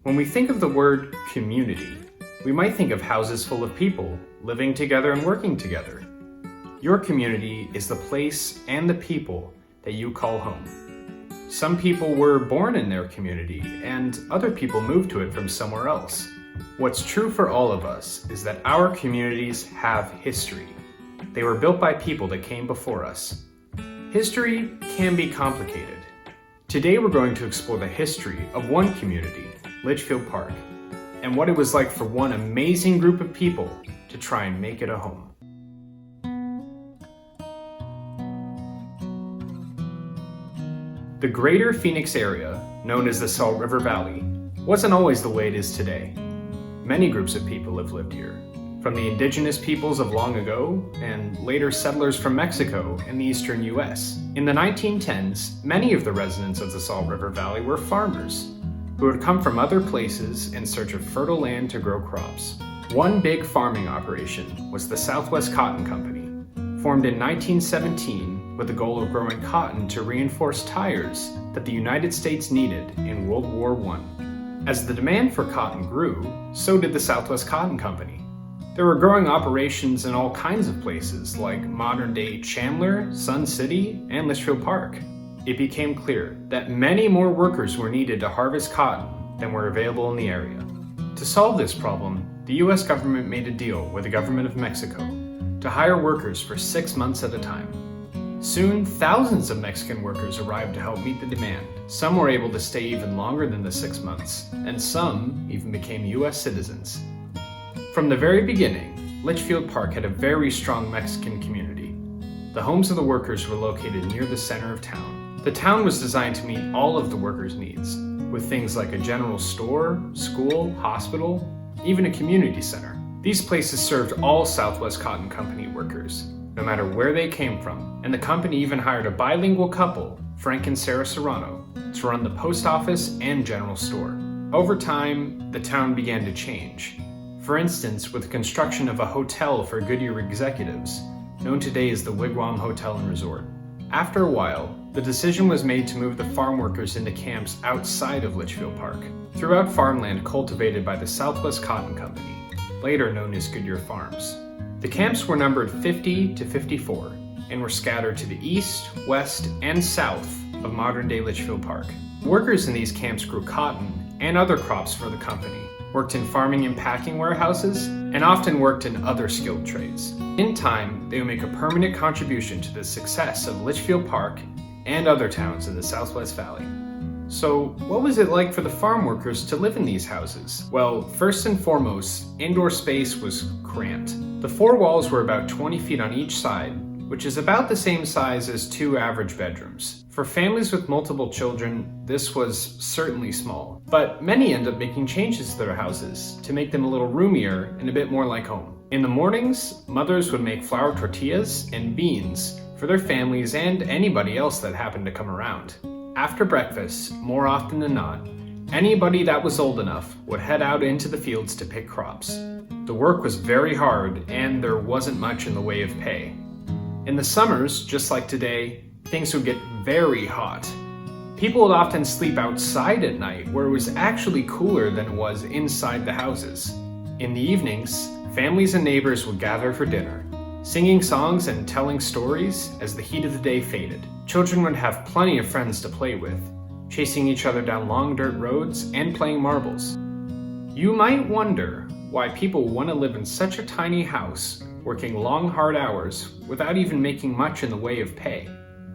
When we think of the word community, we might think of houses full of people living together and working together. Your community is the place and the people that you call home. Some people were born in their community, and other people moved to it from somewhere else. What's true for all of us is that our communities have history. They were built by people that came before us. History can be complicated. Today we're going to explore the history of one community, Litchfield Park, and what it was like for one amazing group of people to try and make it a home. The greater Phoenix area, known as the Salt River Valley, wasn't always the way it is today. Many groups of people have lived here, from the indigenous peoples of long ago and later settlers from Mexico and the eastern US. In the 1910s, many of the residents of the Salt River Valley were farmers who had come from other places in search of fertile land to grow crops. One big farming operation was the Southwest Cotton Company, formed in 1917 with the goal of growing cotton to reinforce tires that the United States needed in World War I. As the demand for cotton grew, so did the Southwest Cotton Company. There were growing operations in all kinds of places like modern-day Chandler, Sun City, and Litchfield Park. It became clear that many more workers were needed to harvest cotton than were available in the area. To solve this problem, the US government made a deal with the government of Mexico to hire workers for 6 months at a time. Soon, thousands of Mexican workers arrived to help meet the demand. Some were able to stay even longer than the 6 months, and some even became US citizens. From the very beginning, Litchfield Park had a very strong Mexican community. The homes of the workers were located near the center of town. The town was designed to meet all of the workers' needs, with things like a general store, school, hospital, even a community center. These places served all Southwest Cotton Company workers, no matter where they came from, and the company even hired a bilingual couple, Frank and Sarah Serrano, to run the post office and general store. Over time, the town began to change. For instance, with the construction of a hotel for Goodyear executives, known today as the Wigwam Hotel and Resort. After a while, the decision was made to move the farm workers into camps outside of Litchfield Park, throughout farmland cultivated by the Southwest Cotton Company, later known as Goodyear Farms. The camps were numbered 50 to 54 and were scattered to the east, west, and south of modern-day Litchfield Park. Workers in these camps grew cotton and other crops for the company, worked in farming and packing warehouses, and often worked in other skilled trades. In time, they would make a permanent contribution to the success of Litchfield Park and other towns in the Southwest Valley. So, what was it like for the farm workers to live in these houses? Well, first and foremost, indoor space was cramped. The four walls were about 20 feet on each side, which is about the same size as 2 average bedrooms. For families with multiple children, this was certainly small, but many end up making changes to their houses to make them a little roomier and a bit more like home. In the mornings, mothers would make flour tortillas and beans for their families and anybody else that happened to come around. After breakfast, more often than not, anybody that was old enough would head out into the fields to pick crops. The work was very hard and there wasn't much in the way of pay. In the summers, just like today, things would get very hot. People would often sleep outside at night where it was actually cooler than it was inside the houses. In the evenings, families and neighbors would gather for dinner, singing songs and telling stories as the heat of the day faded. Children would have plenty of friends to play with, chasing each other down long dirt roads and playing marbles. You might wonder why people want to live in such a tiny house, working long hard hours without even making much in the way of pay.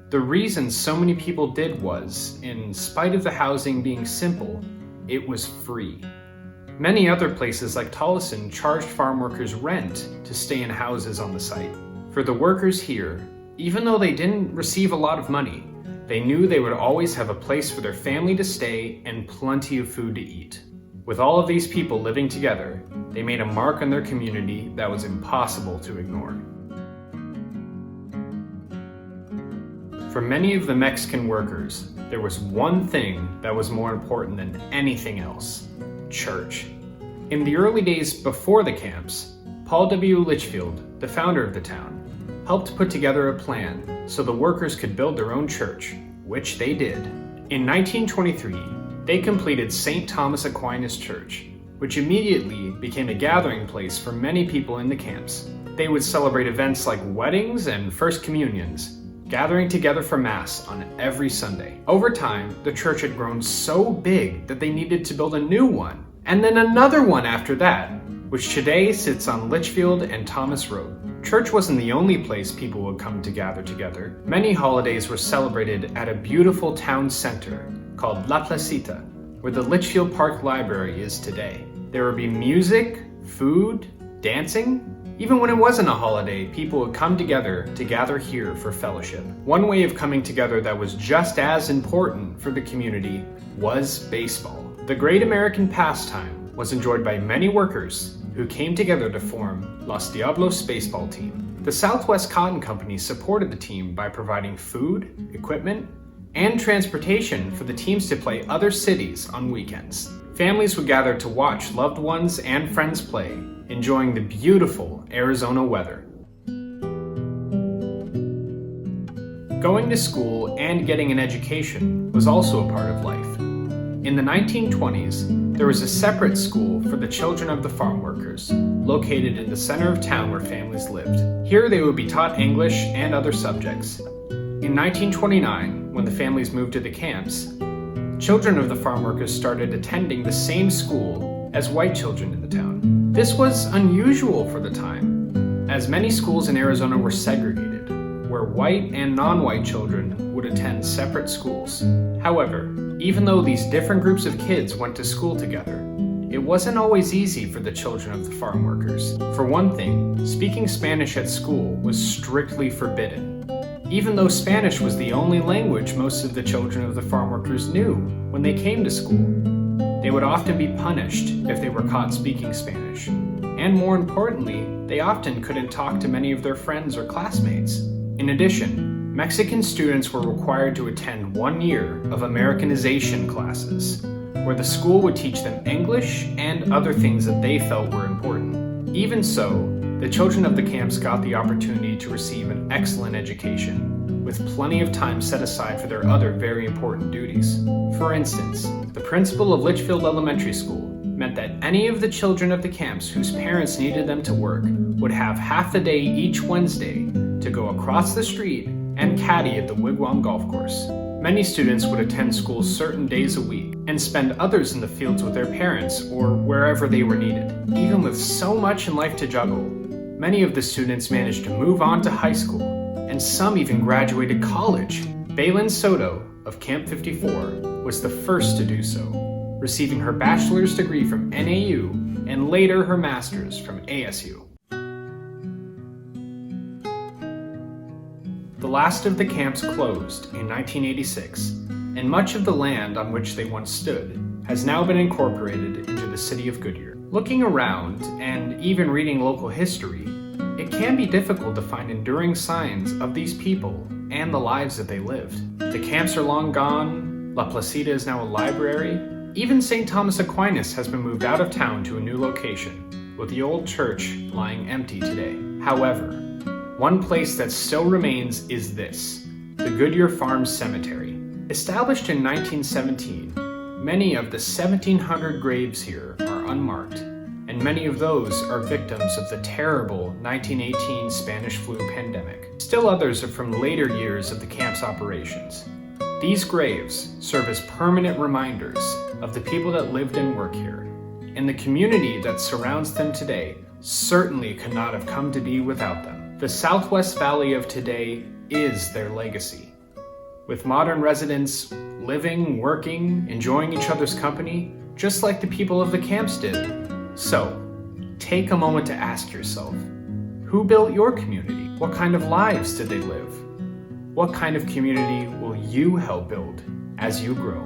The reason so many people did was, in spite of the housing being simple, it was free. Many other places like Tolleson charged farm workers rent to stay in houses on the site. For the workers here, even though they didn't receive a lot of money, they knew they would always have a place for their family to stay and plenty of food to eat. With all of these people living together, they made a mark on their community that was impossible to ignore. For many of the Mexican workers, there was one thing that was more important than anything else: church. In the early days before the camps, Paul W. Litchfield, the founder of the town, helped put together a plan so the workers could build their own church, which they did. In 1923, they completed St. Thomas Aquinas Church, which immediately became a gathering place for many people in the camps. They would celebrate events like weddings and First Communions, gathering together for Mass on every Sunday. Over time, the church had grown so big that they needed to build a new one, and then another one after that, which today sits on Litchfield and Thomas Road. Church wasn't the only place people would come to gather together. Many holidays were celebrated at a beautiful town center called La Placita, where the Litchfield Park Library is today. There would be music, food, dancing. Even when it wasn't a holiday, people would come together to gather here for fellowship. One way of coming together that was just as important for the community was baseball. The great American pastime was enjoyed by many workers who came together to form Los Diablos baseball team. The Southwest Cotton Company supported the team by providing food, equipment, and transportation for the teams to play other cities on weekends. Families would gather to watch loved ones and friends play, enjoying the beautiful Arizona weather. Going to school and getting an education was also a part of life. In the 1920s, there was a separate school for the children of the farm workers, located in the center of town where families lived. Here they would be taught English and other subjects. In 1929, when the families moved to the camps, children of the farm workers started attending the same school as white children in the town. This was unusual for the time, as many schools in Arizona were segregated, where white and non-white children would attend separate schools. However, even though these different groups of kids went to school together, it wasn't always easy for the children of the farm workers. For one thing, speaking Spanish at school was strictly forbidden, even though Spanish was the only language most of the children of the farm workers knew when they came to school. They would often be punished if they were caught speaking Spanish. And more importantly, they often couldn't talk to many of their friends or classmates. In addition, Mexican students were required to attend 1 year of Americanization classes, where the school would teach them English and other things that they felt were important. Even so, the children of the camps got the opportunity to receive an excellent education, with plenty of time set aside for their other very important duties. For instance, the principal of Litchfield Elementary School meant that any of the children of the camps whose parents needed them to work would have half the day each Wednesday to go across the street and caddy at the Wigwam Golf Course. Many students would attend school certain days a week and spend others in the fields with their parents or wherever they were needed. Even with so much in life to juggle, many of the students managed to move on to high school, and some even graduated college. Baylin Soto of Camp 54 was the first to do so, receiving her bachelor's degree from NAU and later her master's from ASU. The last of the camps closed in 1986, and much of the land on which they once stood has now been incorporated into the city of Goodyear. Looking around and even reading local history, it can be difficult to find enduring signs of these people and the lives that they lived. The camps are long gone, La Placita is now a library, even St. Thomas Aquinas has been moved out of town to a new location, with the old church lying empty today. However, one place that still remains is this, the Goodyear Farms Cemetery. Established in 1917, many of the 1,700 graves here are unmarked, and many of those are victims of the terrible 1918 Spanish flu pandemic. Still others are from later years of the camp's operations. These graves serve as permanent reminders of the people that lived and work here, and the community that surrounds them today certainly could not have come to be without them. The Southwest Valley of today is their legacy. With modern residents living, working, enjoying each other's company, just like the people of the camps did. So, take a moment to ask yourself, who built your community? What kind of lives did they live? What kind of community will you help build as you grow?